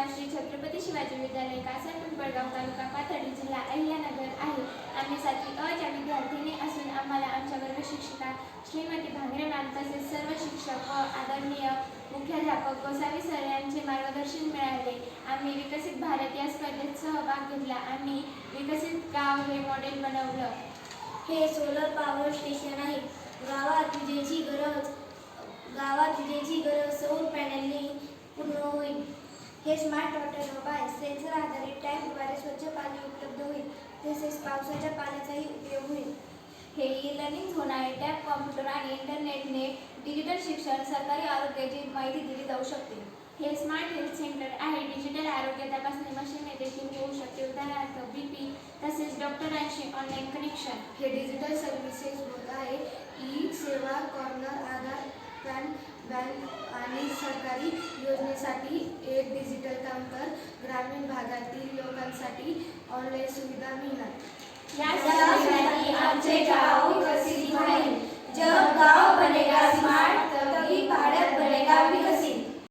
नाव श्री छत्रपती शिवाजी विद्यालय कासार पिंपळगाव तालुका पाथर्डी जिल्हा अहिल्यानगर आहे। आम्ही 7वी अ च्या विद्यार्थिनी असून आम्हाला आमच्या वर्ग शिक्षिका श्रीमती भांगरे मॅम तसेच सर्व शिक्षक व आदरणीय मुख्याध्यापक गोसावी सर यांचे मार्गदर्शन मिळाले। आम्ही विकसित भारत या स्पर्धेत सहभाग घेतला। आम्ही विकसित गाव हे मॉडेल बनवलं। हे सोलर पॉवर स्टेशन आहे। गावात विजेची गरज सौर पॅनेलने पूर्ण होईल। हे स्मार्ट वॉटर हब आहे। सेन्सर आधारित टँकद्वारे स्वच्छ पाणी उपलब्ध होईल, तसेच पावसाच्या पाण्याचाही उपयोग होईल। हे ई-लर्निंग झोन आहे। टॅब, कॉम्प्युटर आणि इंटरनेटने डिजिटल शिक्षण, सरकारी आरोग्याची माहिती दिली जाऊ शकते। हे स्मार्ट हेल्थ सेंटर आहे। डिजिटल आरोग्य तपासणी मशीन देखील होऊ शकते, उदाहरणार्थ BP, तसेच डॉक्टरांशी ऑनलाईन कनेक्शन। हे डिजिटल सर्व्हिसेस होत आहे। ई-सेवा, कॉर्नर, आधार, पॅन, बँक आणि सरकारी योजनेसाठी एक डिजिटल काउंटर, ग्रामीण भागातील लोकांसाठी ऑनलाईन सुविधा मिळणार। या सुविधांनी आमचे गाव विकसित होईल।